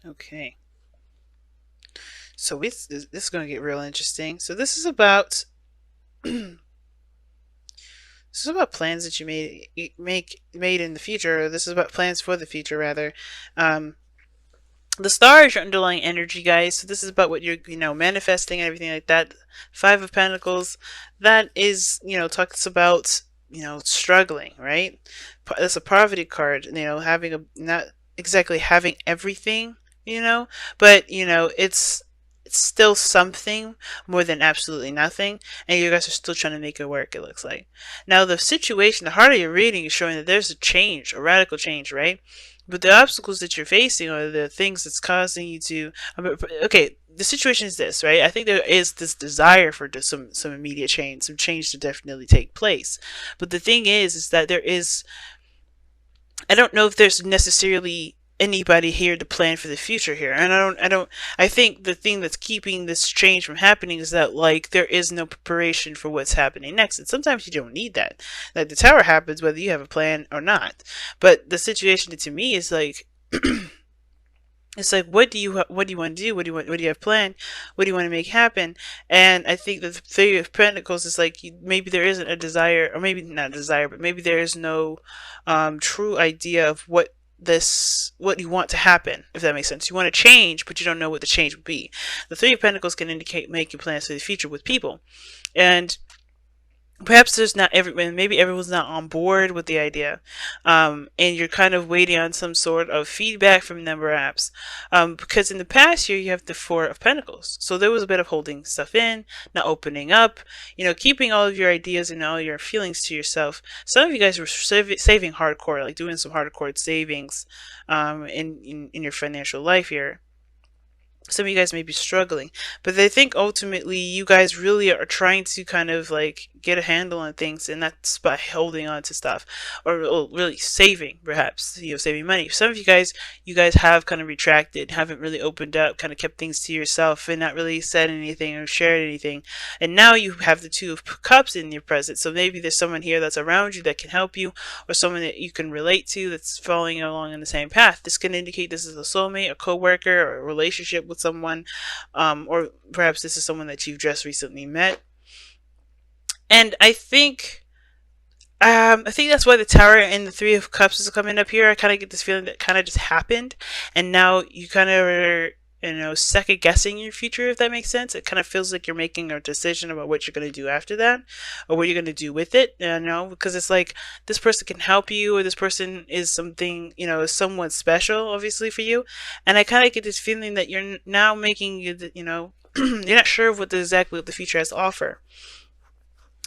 Okay. So this is going to get real interesting. So this is about this is about plans that you made in the future. This is about plans for the future, rather. Um, the star is your underlying energy, guys. So this is about what you're, manifesting and everything like that. Five of Pentacles, that is, talks about, struggling, right? That's a poverty card. Having not exactly having everything, but it's still something more than absolutely nothing, and you guys are still trying to make it work. It looks like now the situation, the heart of your reading is showing that there's a change, a radical change, right? But the obstacles that you're facing are the things that's causing you to. Okay, the situation is this, right? I think there is this desire for some immediate change, some change to definitely take place. But the thing is that there is. I don't know if there's necessarily anybody here to plan for the future here, and I think the thing that's keeping this change from happening is that, like, there is no preparation for what's happening next, and sometimes you don't need that. Like, the tower happens whether you have a plan or not, but the situation to me is like it's like, what do you want to do, what do you have planned, what do you want to make happen? And I think that the Three of Pentacles is like, maybe there isn't a desire, or maybe not a desire, but maybe there is no true idea of what you want to happen, if that makes sense. You want to change, but you don't know what the change would be. The Three of Pentacles can indicate making plans for the future with people, and perhaps there's not everyone, maybe everyone's not on board with the idea, and you're kind of waiting on some sort of feedback from them, perhaps, because in the past year you have the Four of Pentacles, so there was a bit of holding stuff in, not opening up, keeping all of your ideas and all your feelings to yourself. Some of you guys were saving hardcore, like doing some hardcore savings, in your financial life here. Some of you guys may be struggling, but they think ultimately you guys really are trying to kind of like get a handle on things, and that's by holding on to stuff, or really saving, perhaps, saving money. Some of you guys have kind of retracted, haven't really opened up, kind of kept things to yourself and not really said anything or shared anything, and now you have the Two of Cups in your presence. So maybe there's someone here that's around you that can help you, or someone that you can relate to that's following along in the same path. This can indicate this is a soulmate, a co-worker, or a relationship with someone, or perhaps this is someone that you've just recently met. And I think that's why the Tower and the Three of Cups is coming up here. I kind of get this feeling that kind of just happened, and now you kind of are, second guessing your future, if that makes sense. It kind of feels like you're making a decision about what you're going to do after that, or what you're going to do with it, because it's like this person can help you, or this person is something, is somewhat special, obviously, for you. And I kind of get this feeling that you're now making, you're not sure of exactly what the future has to offer.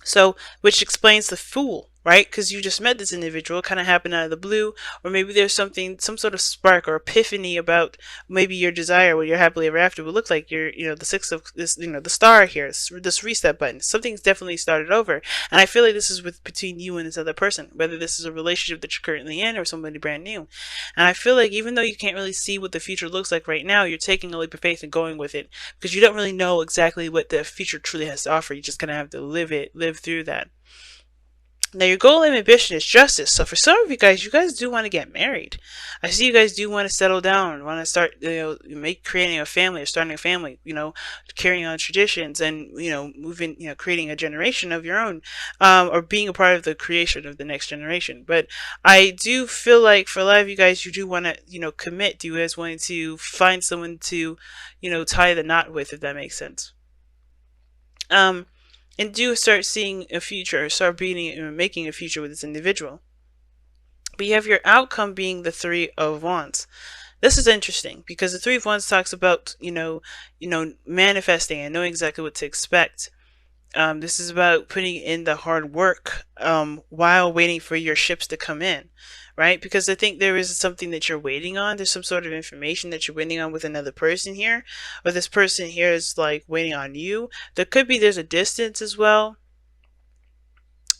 So, which explains the Fool, right? Because you just met this individual, it kind of happened out of the blue, or maybe there's some sort of spark or epiphany about maybe your desire, what your happily ever after would look like. The Six of this, the Star here, this reset button. Something's definitely started over, and I feel like this is between you and this other person, whether this is a relationship that you're currently in or somebody brand new. And I feel like even though you can't really see what the future looks like right now, you're taking a leap of faith and going with it, because you don't really know exactly what the future truly has to offer. You just kind of have to live through that. Now, your goal and ambition is justice. So for some of you guys do want to get married. I see you guys do want to settle down, want to start, creating a family, or starting a family, carrying on traditions, and, moving, creating a generation of your own, or being a part of the creation of the next generation. But I do feel like for a lot of you guys, you do want to, commit. You guys want to find someone to, tie the knot with, if that makes sense. And do start seeing a future, start making a future with this individual. But you have your outcome being the Three of Wands. This is interesting because the Three of Wands talks about, manifesting and knowing exactly what to expect. This is about putting in the hard work, while waiting for your ships to come in, right? Because I think there is something that you're waiting on. There's some sort of information that you're waiting on with another person here, or this person here is like waiting on you. There's a distance as well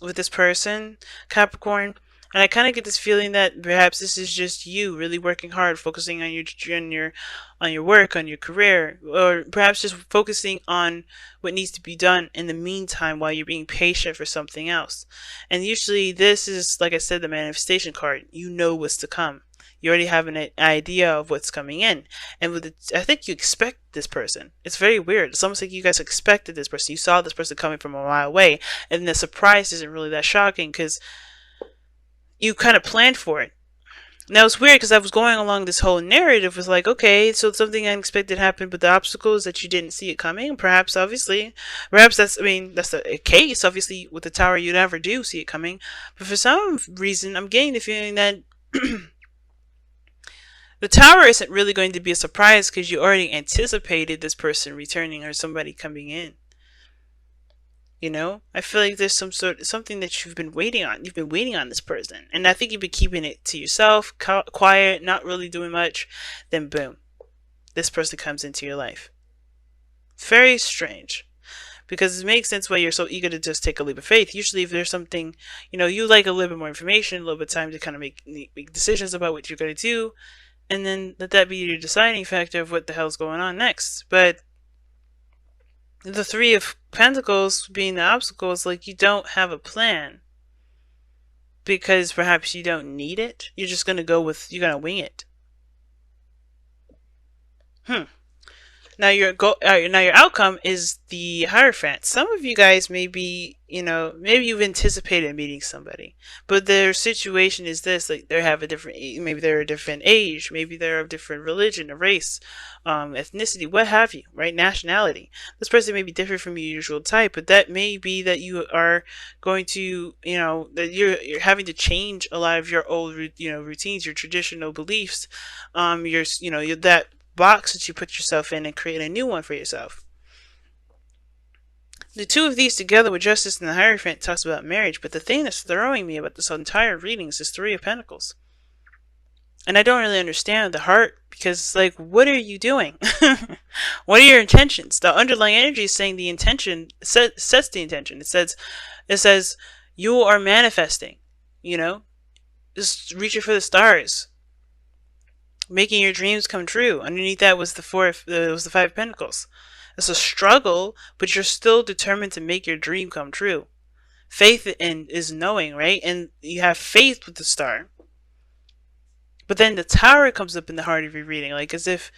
with this person, Capricorn. And I kind of get this feeling that perhaps this is just you really working hard, focusing on your work, on your career, or perhaps just focusing on what needs to be done in the meantime while you're being patient for something else. And usually this is, like I said, the manifestation card. You know what's to come. You already have an idea of what's coming in. And I think you expect this person. It's very weird. It's almost like you guys expected this person. You saw this person coming from a mile away, and the surprise isn't really that shocking because you kind of planned for it. Now it's weird because I was going along this whole narrative was like, okay, so something unexpected happened, but the obstacle is that you didn't see it coming. Perhaps that's the case. Obviously, with the tower, you never do see it coming. But for some reason, I'm getting the feeling that the tower isn't really going to be a surprise because you already anticipated this person returning or somebody coming in. You know, I feel like there's something that you've been waiting on. You've been waiting on this person, and I think you've been keeping it to yourself, quiet, not really doing much. Then boom, this person comes into your life. Very strange, because it makes sense why you're so eager to just take a leap of faith. Usually, if there's something, you like a little bit more information, a little bit of time to kind of make decisions about what you're going to do, and then let that be your deciding factor of what the hell's going on next. But the Three of Pentacles being the obstacle is like you don't have a plan because perhaps you don't need it. You're just gonna you're gonna wing it. Now your outcome is the Hierophant. Some of you guys maybe you've anticipated meeting somebody, but their situation is this: like maybe they're a different age, maybe they're of different religion, a race, ethnicity, what have you, right? Nationality. This person may be different from your usual type, but that may be that you are going to, that you're having to change a lot of your old, routines, your traditional beliefs, that box that you put yourself in and create a new one for yourself. The two of these together with Justice and the Hierophant talks about marriage, but the thing that's throwing me about this entire reading is this Three of Pentacles. And I don't really understand the heart because it's like, what are you doing? What are your intentions? The underlying energy is saying the intention sets the intention. It says you are manifesting, just reaching for the stars, making your dreams come true. Underneath that was the Five of Pentacles. It's a struggle, but you're still determined to make your dream come true. Faith is knowing, right? And you have faith with the star. But then the Tower comes up in the heart of your reading, like as if,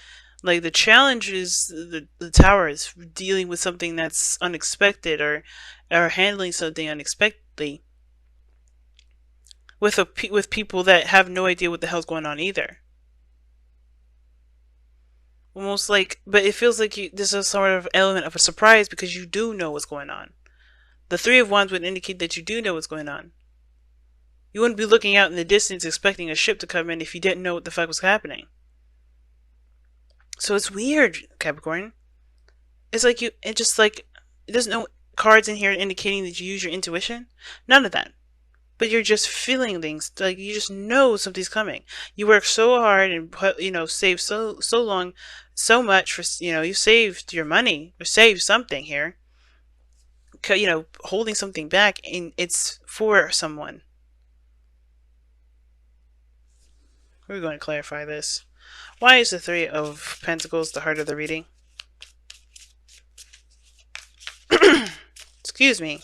like the challenge is the Tower is dealing with something that's unexpected or handling something unexpectedly with people that have no idea what the hell's going on either. Almost like, but it feels like this is sort of element of a surprise because you do know what's going on. The Three of Wands would indicate that you do know what's going on. You wouldn't be looking out in the distance expecting a ship to come in if you didn't know what the fuck was happening. So it's weird, Capricorn. It's like there's no cards in here indicating that you use your intuition. None of that. But you're just feeling things, like you just know something's coming. You work so hard and save so long, so much for you saved your money or saved something here. Holding something back, and it's for someone. We're going to clarify this. Why is the Three of Pentacles the heart of the reading? Excuse me.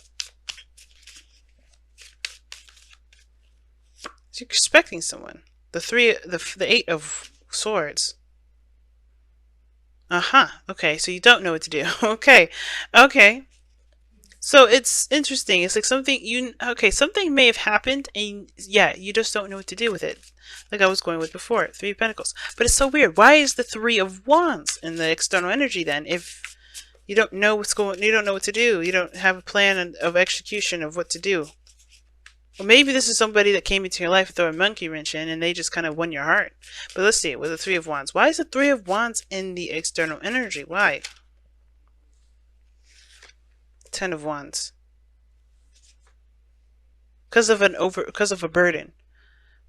You're expecting someone. The Eight of Swords. Okay, so you don't know what to do. Okay. So it's interesting. It's like something may have happened, and yeah, you just don't know what to do with it. Like I was going with before, Three of Pentacles. But it's so weird. Why is the Three of Wands in the external energy then? If you don't know you don't know what to do. You don't have a plan of execution of what to do. Well, maybe this is somebody that came into your life and threw a monkey wrench in and they just kind of won your heart. But let's see, with the Three of Wands. Why is the Three of Wands in the external energy? Why? Ten of Wands. Because of a burden.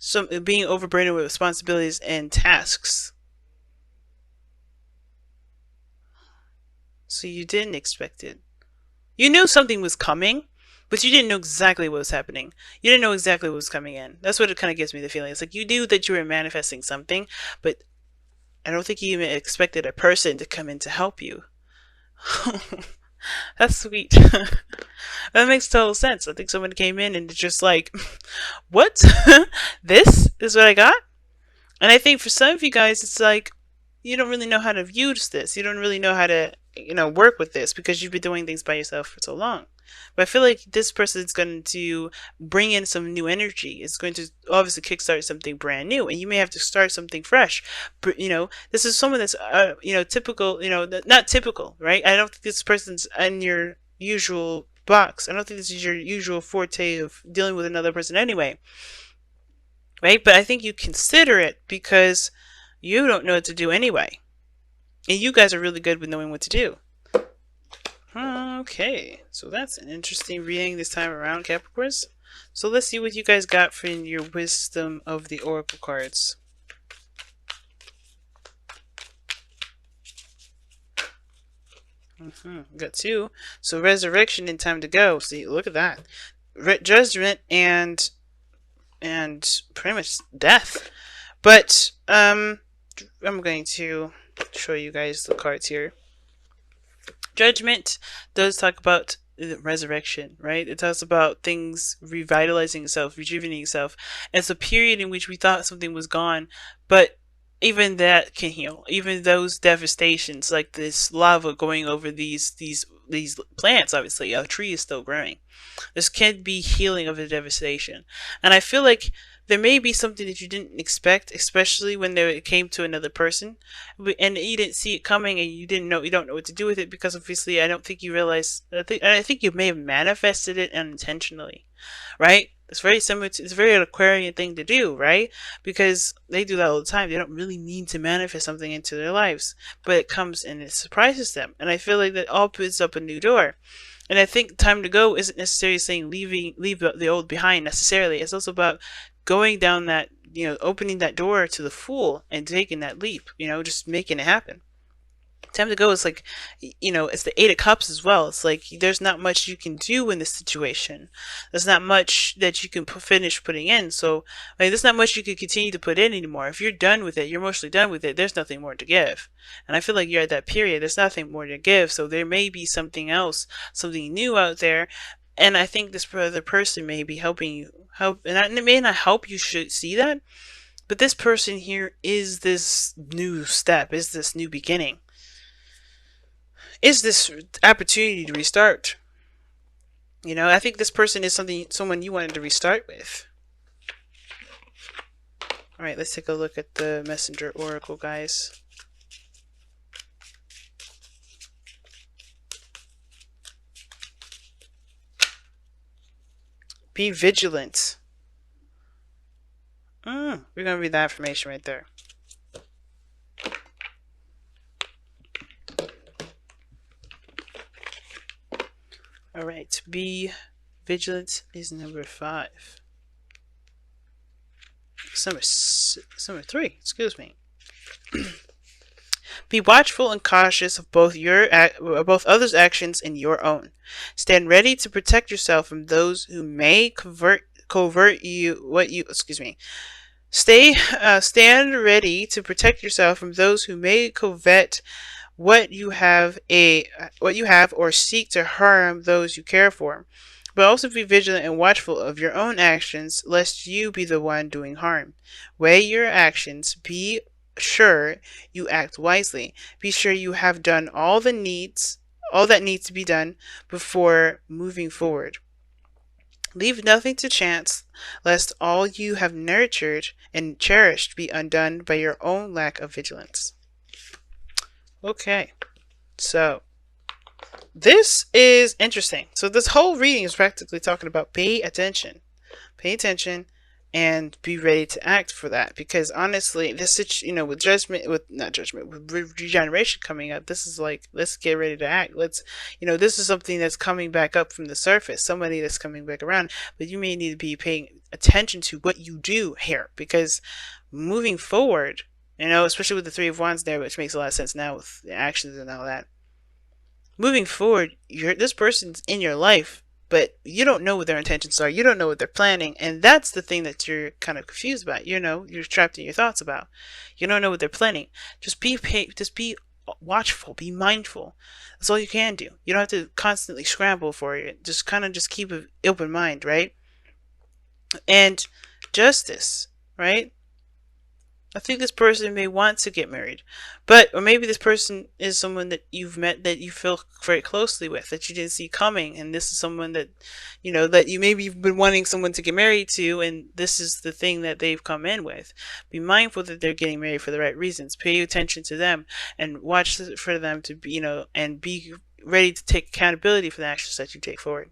So being overburdened with responsibilities and tasks. So you didn't expect it. You knew something was coming, but you didn't know exactly what was happening. You didn't know exactly what was coming in. That's what it kind of gives me the feeling. It's like you knew that you were manifesting something, but I don't think you even expected a person to come in to help you. That's sweet. That makes total sense. I think someone came in and just like, what? This is what I got? And I think for some of you guys, it's like you don't really know how to use this. You don't really know how to, work with this because you've been doing things by yourself for so long. But I feel like this person is going to bring in some new energy. It's going to obviously kickstart something brand new, and you may have to start something fresh. But, this is someone that's, typical. Not typical, right? I don't think this person's in your usual box. I don't think this is your usual forte of dealing with another person anyway, right? But I think you consider it because you don't know what to do anyway. And you guys are really good with knowing what to do. Okay, so that's an interesting reading this time around, Capricorns. So let's see what you guys got for your wisdom of the oracle cards. Got two. So resurrection and time to go. See, look at that. Judgment and pretty much death. But I'm going to show you guys the cards here. Judgment does talk about resurrection, right? It talks about things revitalizing itself, rejuvenating itself. It's a period in which we thought something was gone, but even that can heal. Even those devastations, like this lava going over these plants, obviously a tree is still growing. This can be healing of the devastation, and I feel like there may be something that you didn't expect, especially when it came to another person, and you didn't see it coming, and you don't know what to do with it because obviously I don't think you realize. I think you may have manifested it unintentionally, right? It's very similar to, it's a very Aquarian thing to do, right? Because they do that all the time. They don't really need to manifest something into their lives, but it comes and it surprises them, and I feel like that opens up a new door. And I think time to go isn't necessarily saying leave the old behind necessarily. It's also about going down that, opening that door to the Fool and taking that leap, just making it happen. Time to go is like, it's the Eight of Cups as well. It's like there's not much you can do in this situation. There's not much that you can finish putting in. So like, there's not much you can continue to put in anymore. If you're done with it, you're mostly done with it. There's nothing more to give. And I feel like you're at that period. There's nothing more to give. So there may be something else, something new out there. And I think this other person may be helping you and it may not help you should see that. But this person here is this new step, is this new beginning. Is this opportunity to restart? I think this person is someone you wanted to restart with. All right, let's take a look at the Messenger Oracle, guys. Be vigilant. We're going to read that information right there. All right, be vigilant is number 5. Number 3, excuse me. Be watchful and cautious of both others' actions and your own. Stand ready to protect yourself from those who may covert you. Stand ready to protect yourself from those who may covet what you have or seek to harm those you care for. But also be vigilant and watchful of your own actions, lest you be the one doing harm. Weigh your actions. Be sure you act wisely. Be sure you have done all that needs to be done before moving forward. Leave nothing to chance, lest all you have nurtured and cherished be undone by your own lack of vigilance. Okay, so this is interesting. So this whole reading is practically talking about pay attention, and be ready to act for that. Because honestly, this with regeneration coming up, this is like, let's get ready to act. This is something that's coming back up from the surface. Somebody that's coming back around, but you may need to be paying attention to what you do here, because moving forward, especially with the Three of Wands there, which makes a lot of sense now with the actions and all that. Moving forward, this person's in your life, but you don't know what their intentions are. You don't know what they're planning, and that's the thing that you're kind of confused about. You're trapped in your thoughts about. You don't know what they're planning. Just be watchful, be mindful. That's all you can do. You don't have to constantly scramble for it. Just keep an open mind, right? And justice, right? I think this person may want to get married, but or maybe this person is someone that you've met that you feel very closely with that you didn't see coming, and this is someone that that you maybe you've been wanting someone to get married to, and this is the thing that they've come in with. Be mindful that they're getting married for the right reasons. Pay attention to them and watch for them to be and be ready to take accountability for the actions that you take forward.